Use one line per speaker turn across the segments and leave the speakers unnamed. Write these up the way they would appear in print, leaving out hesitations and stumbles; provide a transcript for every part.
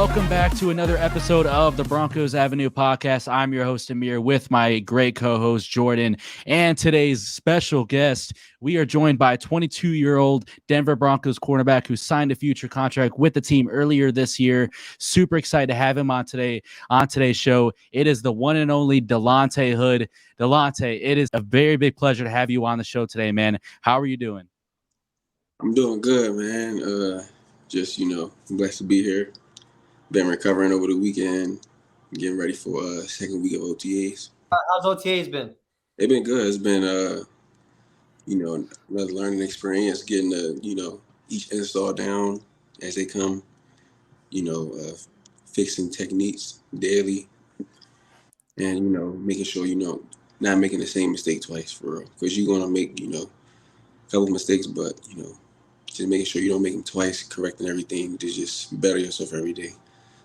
Welcome back to another episode of the Broncos Avenue Podcast. I'm your host, Amir, with my great co-host, Jordan. And today's special guest, we are joined by a 22-year-old Denver Broncos cornerback who signed a future contract with the team earlier this year. Super excited to have him on today's show. It is the one and only Delonte Hood. Delonte, it is a very big pleasure to have you on the show today, man. How are you doing?
I'm doing good, man. Just, blessed to be here. Been recovering over the weekend, getting ready for second week of OTAs.
How's OTAs been?
They've been good. It's been, another learning experience, getting, each install down as they come, fixing techniques daily and, making sure, not making the same mistake twice for real. Because you're going to make, a couple of mistakes, but, just making sure you don't make them twice, correcting everything to just better yourself every day.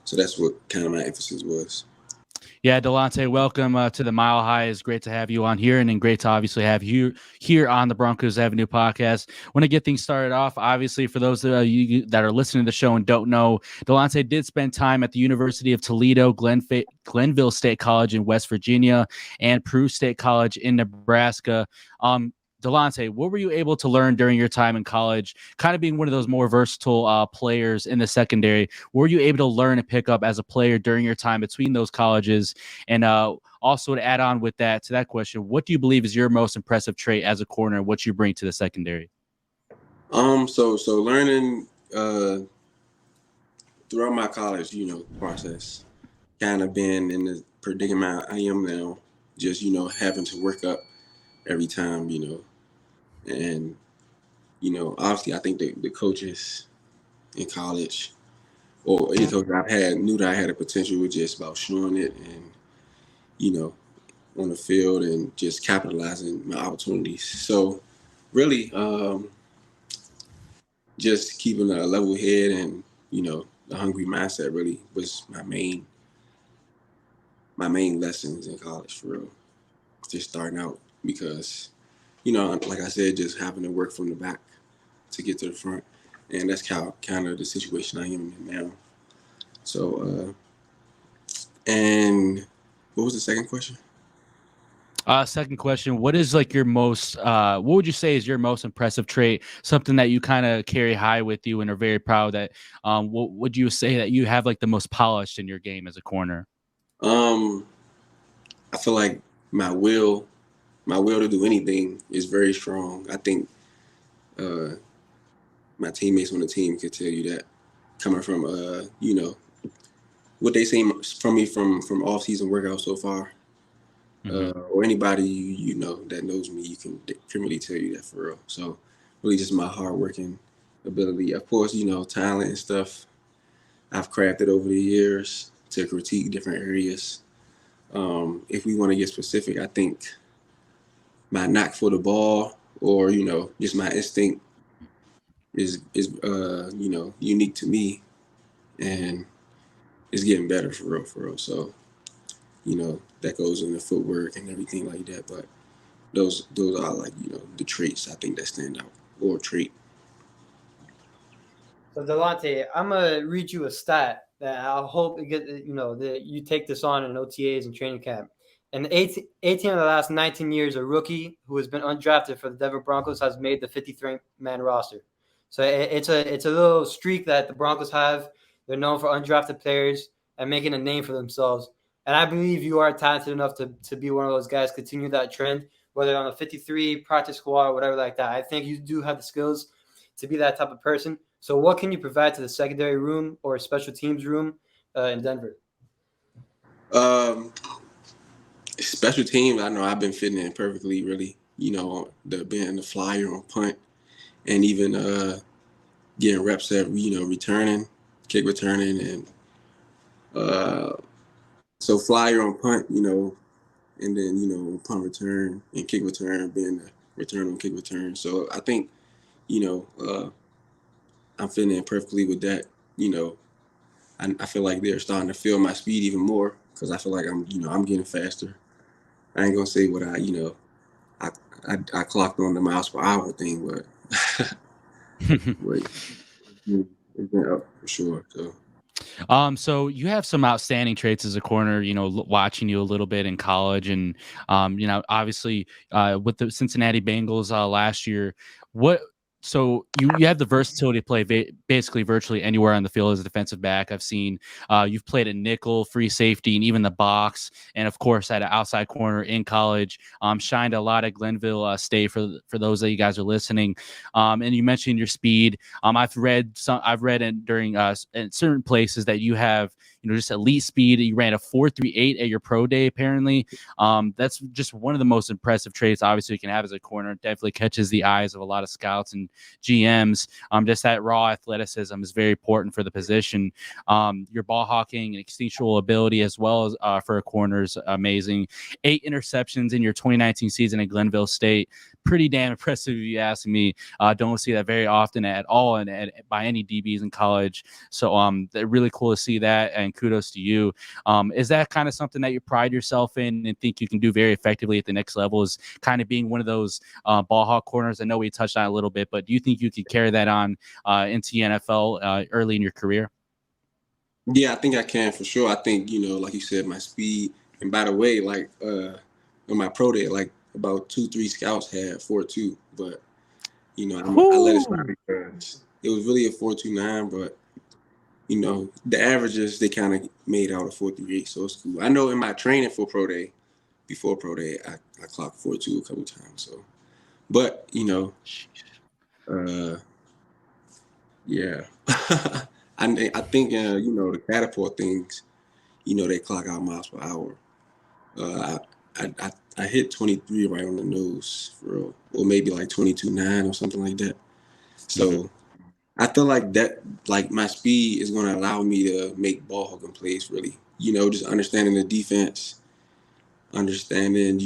So that's what kind of my emphasis was.
Yeah, Delonte, welcome to the Mile High. It's great to have you on here, and then great to obviously have you here on the Broncos Avenue Podcast. Want to get things started off, obviously, for those of you that are listening to the show and don't know, Delonte did spend time at the University of Toledo, Glenville State College in West Virginia, and Peru State College in Nebraska. Delonte, what were you able to learn during your time in college, kind of being one of those more versatile players in the secondary? What were you able to learn and pick up as a player during your time between those colleges? And also to add on with that, to that question, what do you believe is your most impressive trait as a corner, what you bring to the secondary?
So learning throughout my college, process, kind of been in the predicament I am now, just, having to work up every time, and, obviously I think the coaches in college or any coach I've had knew that I had a potential. With just about showing it and, on the field and just capitalizing my opportunities. So really just keeping a level head and, the hungry mindset really was my main lessons in college for real. Just starting out because, like I said, just having to work from the back to get to the front. And that's kind of the situation I am in now. So, and what was the second question?
Second question, what is like your most, what would you say is your most impressive trait? Something that you kind of carry high with you and are very proud that, what would you say that you have like the most polished in your game as a corner?
I feel like my will to do anything is very strong. I think my teammates on the team could tell you that, coming from what they seen from me from off-season workouts so far, or anybody that knows me, can really tell you that for real. So really just my hard-working ability. Of course, talent and stuff I've crafted over the years to critique different areas. If we want to get specific, I think my knack for the ball, or just my instinct, is unique to me, and it's getting better for real. So that goes in the footwork and everything like that. But those are like the traits I think that stand out, or trait.
So Delonte, I'm gonna read you a stat that I hope that you take this on in OTAs and training camp. And 18 of the last 19 years, a rookie who has been undrafted for the Denver Broncos has made the 53rd man roster. So it's a little streak that the Broncos have. They're known for undrafted players and making a name for themselves. And I believe you are talented enough to be one of those guys, continue that trend, whether on a 53 practice squad or whatever like that. I think you do have the skills to be that type of person. So what can you provide to the secondary room or special teams room in Denver?
Special teams, I know I've been fitting in perfectly, really. Being the flyer on punt, and even getting reps at returning, kick returning, and so flyer on punt, and then punt return and kick return, being the return on kick return. So I think I'm fitting in perfectly with that. I feel like they're starting to feel my speed even more, because I feel like I'm getting faster. I ain't gonna say what I clocked on the miles per hour thing, but it's been up for sure. So
So you have some outstanding traits as a corner, watching you a little bit in college and, obviously with the Cincinnati Bengals last year, what, so you have the versatility to play basically virtually anywhere on the field as a defensive back. I've seen you've played a nickel, free safety, and even the box, and of course at an outside corner in college. Shined a lot at Glenville State for those that you guys are listening. And you mentioned your speed. I've read during in certain places that you have, just elite speed. You ran a 4.38 at your pro day, apparently. That's just one of the most impressive traits, obviously, you can have as a corner. It definitely catches the eyes of a lot of scouts and GMs. Just that raw athleticism is very important for the position. Your ball hawking and instinctual ability, as well as for a corner, is amazing. 8 interceptions in your 2019 season at Glenville State. Pretty damn impressive, if you ask me. Don't see that very often at all, and by any DBs in college. So they're really cool to see that, and kudos to you. Is that kind of something that you pride yourself in and think you can do very effectively at the next level, is kind of being one of those ball hawk corners? I know we touched on it a little bit, but do you think you could carry that on into the NFL early in your career?
Yeah, I think I can for sure. I think, like you said, my speed, and by the way, like on my pro day, like about 2-3 scouts had 4.2, but I let it slide because it was really a 4.29, but the averages, they kind of made out a 4.38, so it's cool. I know in my training for pro day, before pro day, I clocked 4.2 a couple times. So, but yeah, I think the catapult things, they clock out miles per hour. I hit 23 right on the nose for real, or maybe like 22.9 or something like that. So I feel like that, like my speed is going to allow me to make ball hawking plays. Really, just understanding the defense, understanding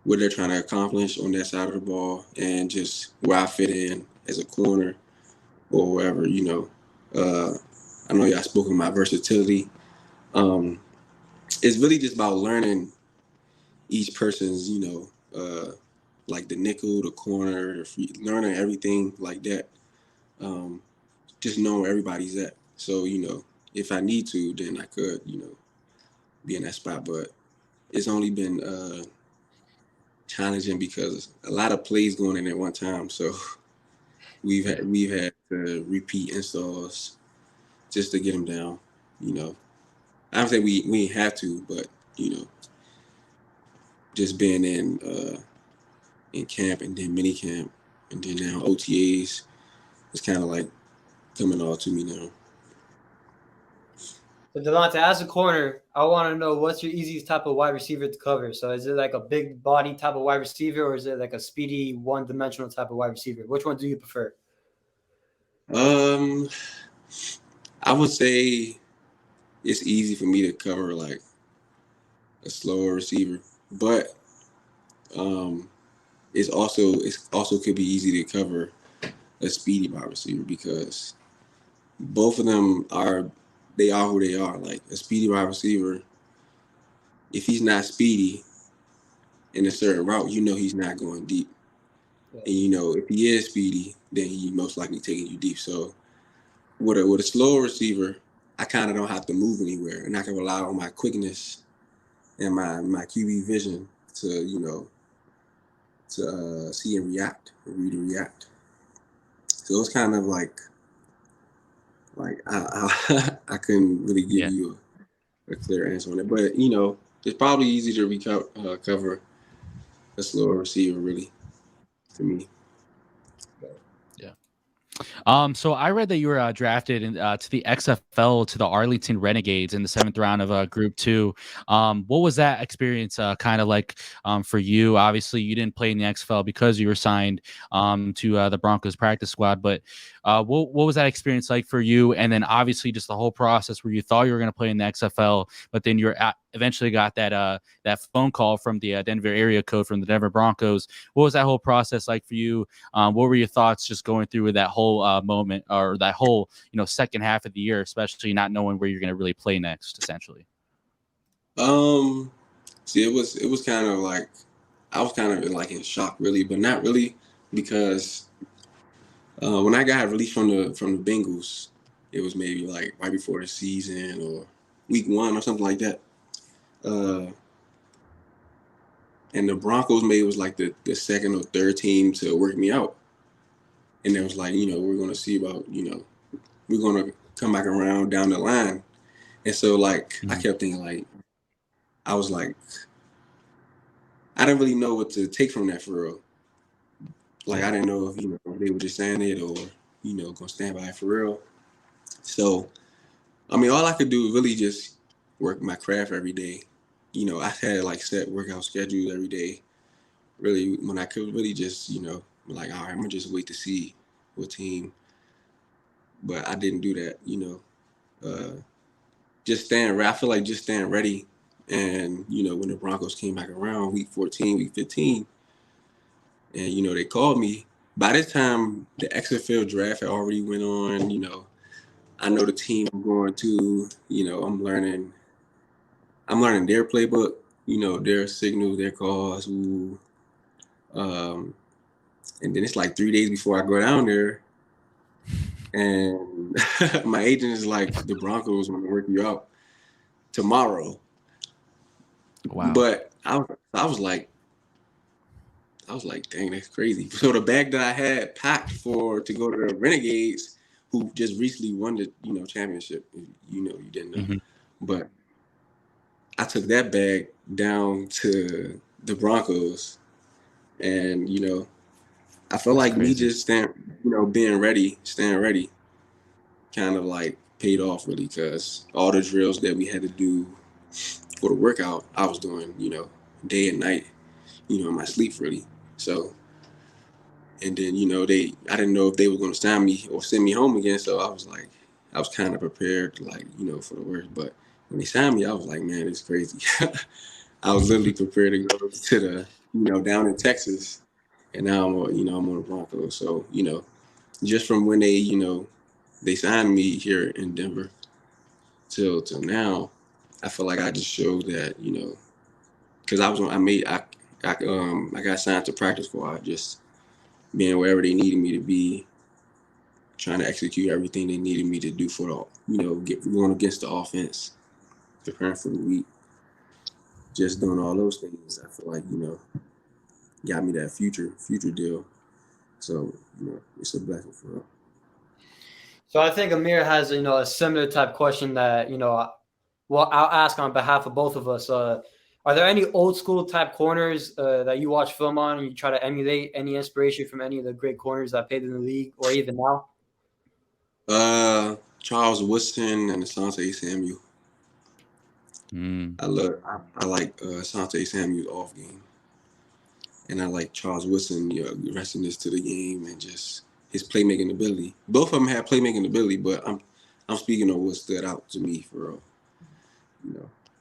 what they're trying to accomplish on that side of the ball, and just where I fit in as a corner or wherever. I know y'all spoke of my versatility. It's really just about learning each person's, like the nickel, the corner, the free, learning everything like that. Just knowing where everybody's at. So, if I need to, then I could, be in that spot. But it's only been challenging because a lot of plays going in at one time. So we've had to repeat installs just to get them down. I don't say we ain't have to, but just being in camp and then mini camp and then now OTAs, it's kind of like coming all to me now.
So Delonte, as a corner, I want to know what's your easiest type of wide receiver to cover. So is it like a big body type of wide receiver, or is it like a speedy one-dimensional type of wide receiver? Which one do you prefer?
I would say it's easy for me to cover like a slower receiver, but it's also could be easy to cover a speedy wide receiver because both of them are who they are. Like a speedy wide receiver, if he's not speedy in a certain route, he's not going deep. And if he is speedy, then he most likely taking you deep. So with a slow receiver, I kind of don't have to move anywhere, and I can rely on my quickness and my QB vision to to see and react, read and react. So it's kind of like I couldn't really give you a clear answer on it, but it's probably easy to cover a slower receiver, really, to me.
So I read that you were drafted to the XFL to the Arlington Renegades in the 7th round of Group 2. What was that experience kind of like for you? Obviously, you didn't play in the XFL because you were signed to the Broncos practice squad, but what was that experience like for you? And then obviously just the whole process where you thought you were going to play in the XFL, but then you eventually got that phone call from the Denver area code from the Denver Broncos. What was that whole process like for you? What were your thoughts just going through with that whole moment, or that whole second half of the year, especially not knowing where you're going to really play next, essentially?
See, it was kind of like I was kind of like in shock, really, but not really, because when I got released from the Bengals, It was maybe like right before the season or week 1 or something like that. And the Broncos maybe was like the second or third team to work me out. And it was like, we're going to see about, we're going to come back around down the line. And so, like, I kept thinking, like, I was like, I didn't really know what to take from that for real. Like, I didn't know if, they were just saying it or, going to stand by it for real. So, I mean, all I could do was really just work my craft every day. I had like set workout schedules every day. Really, when I could really just, like, all right, I'm gonna just wait to see what team. But I didn't do that, just staying ready. I feel like just staying ready. And, when the Broncos came back around week 14, week 15, and, they called me. By this time, the XFL draft had already went on, I know the team I'm going to, I'm learning their playbook, their signals, their calls, and then it's like 3 days before I go down there, and my agent is like, the Broncos want to work you out tomorrow.
Wow.
But I was like, dang, that's crazy. So the bag that I had packed to go to the Renegades, who just recently won the championship, you didn't know,
Mm-hmm.
but I took that bag down to the Broncos, and I felt like me just staying ready, kind of like paid off really, because all the drills that we had to do for the workout, I was doing, day and night, in my sleep really. So, and then I didn't know if they were going to sign me or send me home again. So I was kind of prepared, like for the worst. But when they signed me, I was like, man, it's crazy. I was literally prepared to go to the, down in Texas, and now I'm on the Broncos. So, just from when they signed me here in Denver till now, I feel like I just showed that, because I got signed to practice squad, just being wherever they needed me to be, trying to execute everything they needed me to do for the, going against the offense, preparing for the week. Just doing all those things, I feel like, got me that future deal. So, it's a blessing for real.
So I think Amir has, a similar type question that, well, I'll ask on behalf of both of us. Are there any old school type corners that you watch film on and you try to emulate? Any inspiration from any of the great corners that played in the league or even now?
Charles Woodson and Asante Samuel. I like Asante Samuel's off game, and I like Charles Woodson, resting this to the game and just his playmaking ability. Both of them have playmaking ability, but I'm speaking of what stood out to me for real.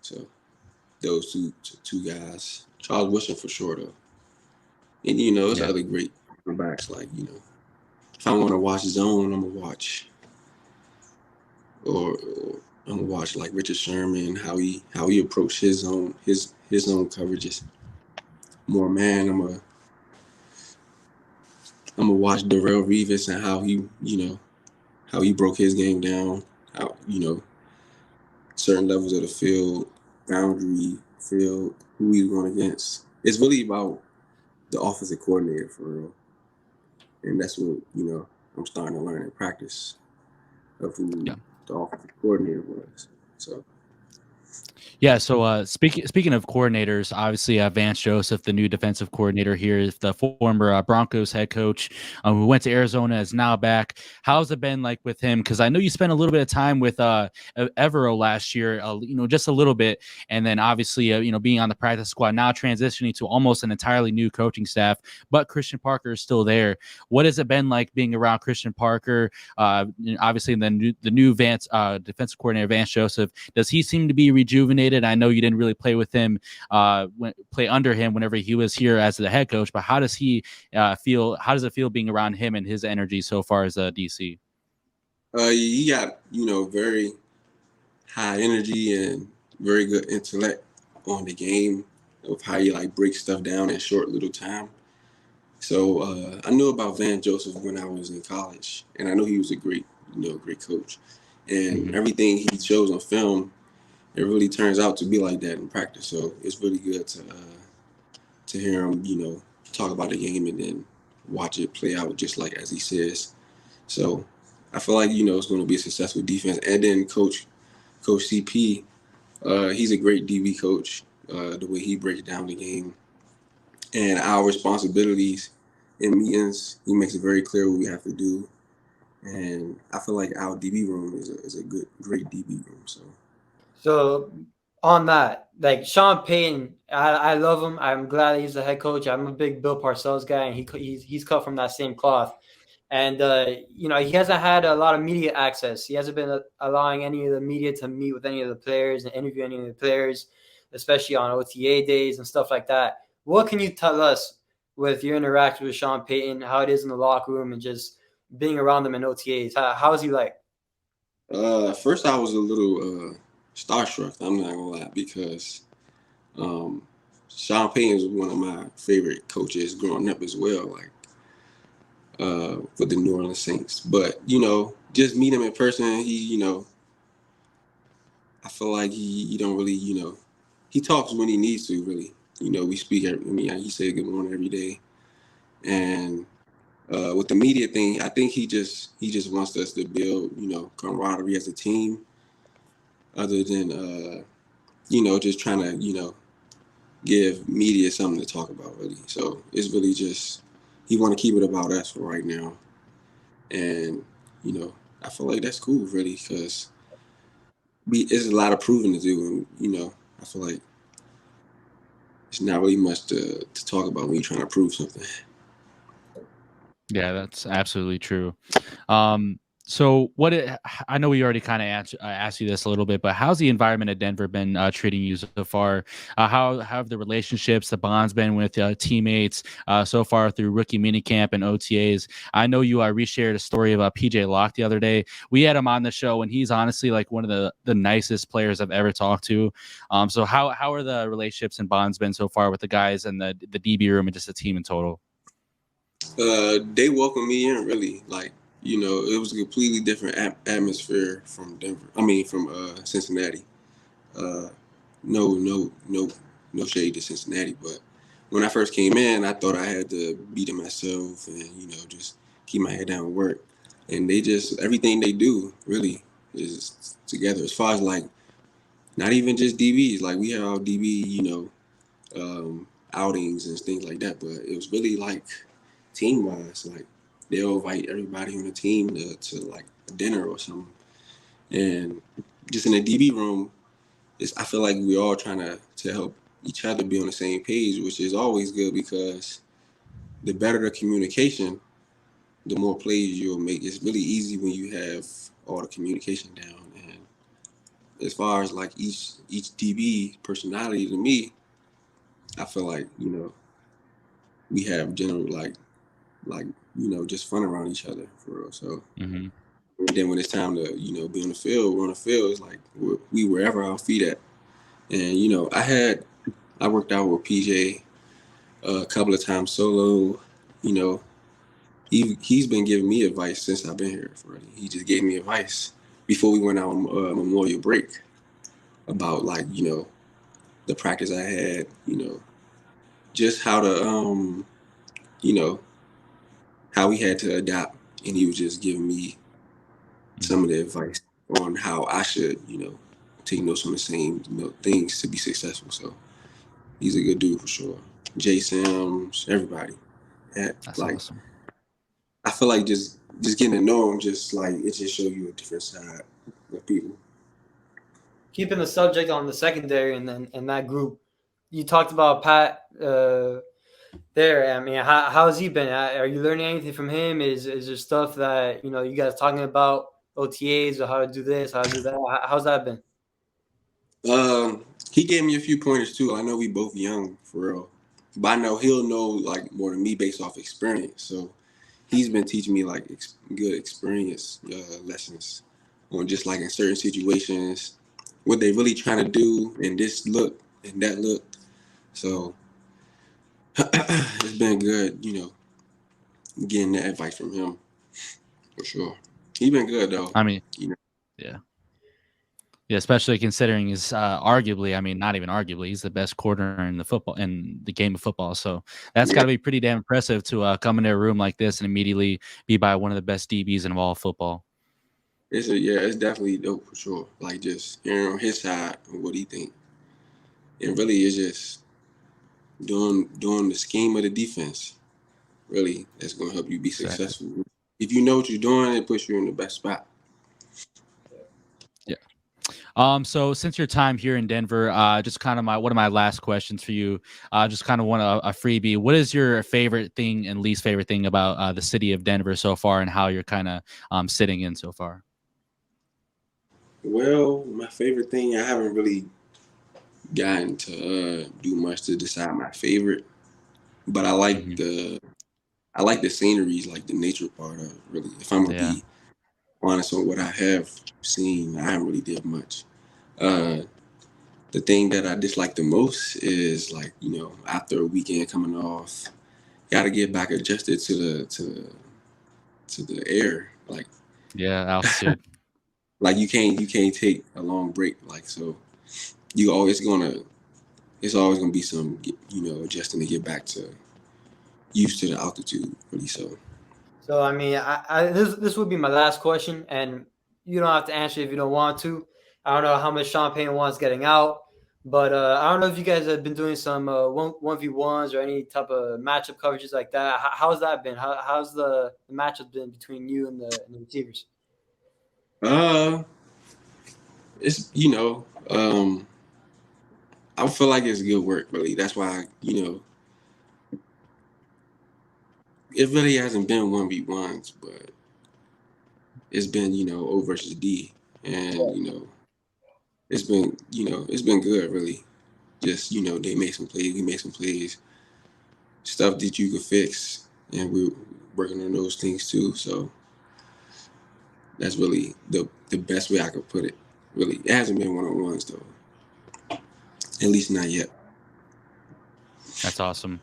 So those two guys, Charles Woodson for sure though, and there's other great backs like if I want to watch zone, I'm gonna watch. Or I'm gonna watch like Richard Sherman, how he approached his zone coverages. More man, I'm gonna watch Darrell Revis and how he broke his game down. How certain levels of the field, boundary field, who he's going against. It's really about the offensive coordinator for real, and that's what I'm starting to learn in practice of who the offensive coordinator was. So
Yeah. So speaking of coordinators, obviously Vance Joseph, the new defensive coordinator here, is the former Broncos head coach who went to Arizona, is now back. How's it been like with him? Because I know you spent a little bit of time with Evero last year, just a little bit, and then obviously being on the practice squad, now transitioning to almost an entirely new coaching staff. But Christian Parker is still there. What has it been like being around Christian Parker? Obviously, the new Vance defensive coordinator Vance Joseph. Does he seem to be rejuvenated? I know you didn't really play with him, play under him whenever he was here as the head coach, but how does he feel? How does it feel being around him and his energy so far as a DC?
He got very high energy and very good intellect on the game of how you break stuff down in short little time. So I knew about Vance Joseph when I was in college, and I know he was a great coach. and everything he shows on film, it really turns out to be like that in practice. So it's really good to hear him, talk about the game and then watch it play out just like as he says. So I feel like it's going to be a successful defense. And then Coach CP, he's a great DB coach. The way he breaks down the game and our responsibilities in meetings, he makes it very clear what we have to do. And I feel like our DB room is a great DB room.
So on that, like Sean Payton, I love him. I'm glad he's the head coach. I'm a big Bill Parcells guy, and he's cut from that same cloth. And he hasn't had a lot of media access. He hasn't been allowing any of the media to meet with any of the players and interview any of the players, especially on OTA days and stuff like that. What can you tell us with your interaction with Sean Payton, how it is in the locker room and just being around them in OTAs? How is he like?
First, I was a little starstruck. I'm not gonna lie, because Sean Payton was one of my favorite coaches growing up as well, like for the New Orleans Saints. But just meet him in person, he I feel like he don't really he talks when he needs to, really. We speak. He said good morning every day, and with the media thing, I think he just wants us to build camaraderie as a team, other than just trying to give media something to talk about, really. So it's really just he want to keep it about us for right now, and I feel like that's cool, really, because it's a lot of proving to do, and I feel like it's not really much to talk about when you're trying to prove something.
Yeah, that's absolutely true. So I know we already kind of asked you this a little bit, but how's the environment at Denver been treating you so far? How have the relationships, the bonds been with teammates so far through rookie minicamp and OTAs? I know you reshared a story about PJ Locke the other day. We had him on the show, and he's honestly like one of the nicest players I've ever talked to. So how are the relationships and bonds been so far with the guys and the DB room and just the team in total?
They welcomed me in, really. Like, it was a completely different atmosphere from Denver. I mean, from Cincinnati. No shade to Cincinnati, but when I first came in, I thought I had to beat it myself and just keep my head down and work. And everything they do really is together. As far as like, not even just DBs. Like, we have our DB, outings and things like that, but it was really like team-wise, like they'll invite everybody on the team to like a dinner or something. And just in the DB room, I feel like we're all trying to help each other be on the same page, which is always good, because the better the communication, the more plays you'll make. It's really easy when you have all the communication down. And as far as like each DB personality, to me, I feel like we have general like just fun around each other, for real. So and then when it's time to be on the field, we're on the field. It's like we wherever our feet at. And I worked out with PJ a couple of times solo. He's been giving me advice since I've been here. He just gave me advice before we went out on Memorial break about like the practice I had, just how to how we had to adapt, and he was just giving me some of the advice on how I should take notes on the same things to be successful. So he's a good dude for sure. Jay Sims, everybody.
That's awesome.
I feel like just getting to know him, just like it just shows you a different side of people.
Keeping the subject on the secondary and then in that group, you talked about Pat there. I mean, how's he been? Are you learning anything from him? Is there stuff that you guys talking about OTAs or how to do this, how to do that? How's that been?
He gave me a few pointers too. I know we both young, for real, but I know he'll know like more than me based off experience. So he's been teaching me like good experience lessons on just like in certain situations, what they really trying to do in this look and that look. So it's been good, getting that advice from him, for sure. He been good though.
I mean, Yeah. Yeah, especially considering he's arguably, I mean, not even arguably, he's the best corner in the game of football. So that's got to be pretty damn impressive to come into a room like this and immediately be by one of the best DBs in all football.
It's definitely dope for sure. Like just hearing on his side and what he think, and really it's just doing the scheme of the defense. Really, that's gonna help you be successful. If you know what you're doing, it puts you in the best spot.
Yeah. So since your time here in Denver, just kind of one of my last questions for you, just kind of want a freebie. What is your favorite thing and least favorite thing about the city of Denver so far, and how you're kind of sitting in so far?
Well, my favorite thing, I haven't really gotten to do much to decide my favorite, but I like the sceneries, like the nature part of it, really. If I'm gonna be honest on what I have seen, I haven't really did much. The thing that I dislike the most is, like, after a weekend coming off, gotta get back adjusted to the air. Like,
altitude.
like you can't take a long break. Like, so it's always gonna be some, adjusting to get back to used to the altitude, really. So
I mean, this would be my last question, and you don't have to answer if you don't want to. I don't know how much Sean Payton wants getting out, but I don't know if you guys have been doing some 1v1s or any type of matchup coverages like that. How's that been? How's the matchup been between you and the receivers?
It's I feel like it's good work, really. That's why it really hasn't been 1v1s, but it's been O versus D, and it's been good, really. Just they made some plays, we made some plays, stuff that you could fix, and we're working on those things too. So that's really the best way I could put it. Really, it hasn't been one-on-ones though, at least not yet.
That's awesome.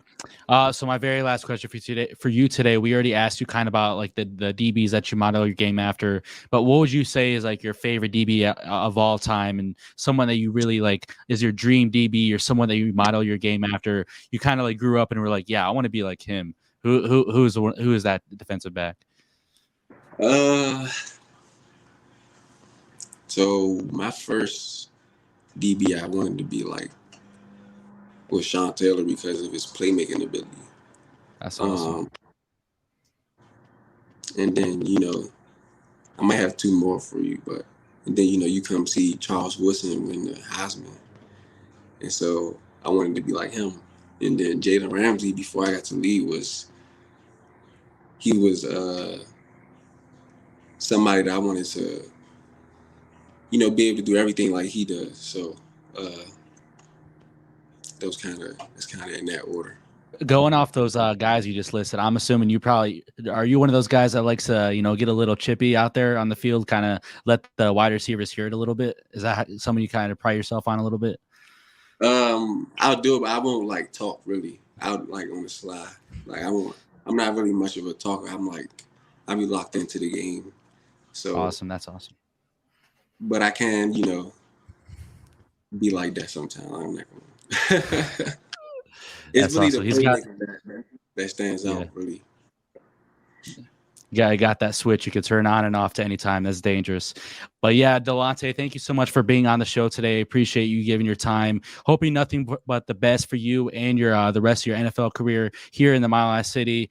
So my very last question for you today, we already asked you kind of about like the DBs that you model your game after, but what would you say is like your favorite DB of all time, and someone that you really like is your dream DB, or someone that you model your game after? You kind of like grew up and were like, yeah, I want to be like him. Who is that defensive back?
So my first DB I wanted to be like was Sean Taylor because of his playmaking ability.
That's awesome.
And then, I might have two more for you, but and then, you come see Charles Woodson win the Heisman. And so I wanted to be like him. And then Jalen Ramsey, before I got to lead, he was somebody that I wanted to, be able to do everything like he does. So it's kind of in that order.
Going off those guys you just listed, I'm assuming are you one of those guys that likes to, get a little chippy out there on the field, kind of let the wide receivers hear it a little bit? Is that something you kind of pride yourself on a little bit?
I'll do it, but I won't like talk really. I'll like on the slide. Like I'm not really much of a talker. I'll be locked into the game. So
awesome. That's awesome.
But I can, be like that sometimes. I'm not gonna. It's really awesome. The playmaker that stands out, really.
Yeah, I got that switch you could turn on and off to any time. That's dangerous. But yeah, Delonte, thank you so much for being on the show today. Appreciate you giving your time. Hoping nothing but the best for you and your the rest of your NFL career here in the Mile High City.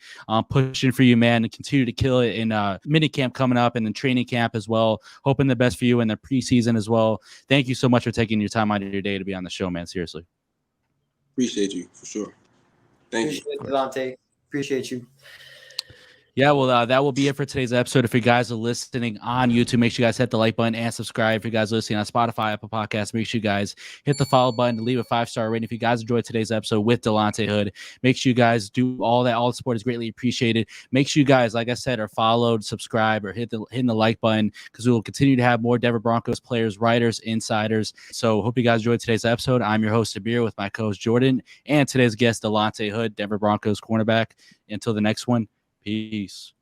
Pushing for you, man, and continue to kill it in minicamp coming up and then training camp as well. Hoping the best for you in the preseason as well. Thank you so much for taking your time out of your day to be on the show, man. Seriously.
Appreciate you for sure. Thank you,
Delonte. Appreciate you.
Yeah, well, that will be it for today's episode. If you guys are listening on YouTube, make sure you guys hit the like button and subscribe. If you guys are listening on Spotify, Apple Podcasts, make sure you guys hit the follow button and leave a 5-star rating. If you guys enjoyed today's episode with Delonte Hood, make sure you guys do all that. All the support is greatly appreciated. Make sure you guys, like I said, are followed, subscribe, or hitting the like button, because we will continue to have more Denver Broncos players, writers, insiders. So hope you guys enjoyed today's episode. I'm your host, Abir, with my co-host Jordan, and today's guest, Delonte Hood, Denver Broncos cornerback. Until the next one, peace.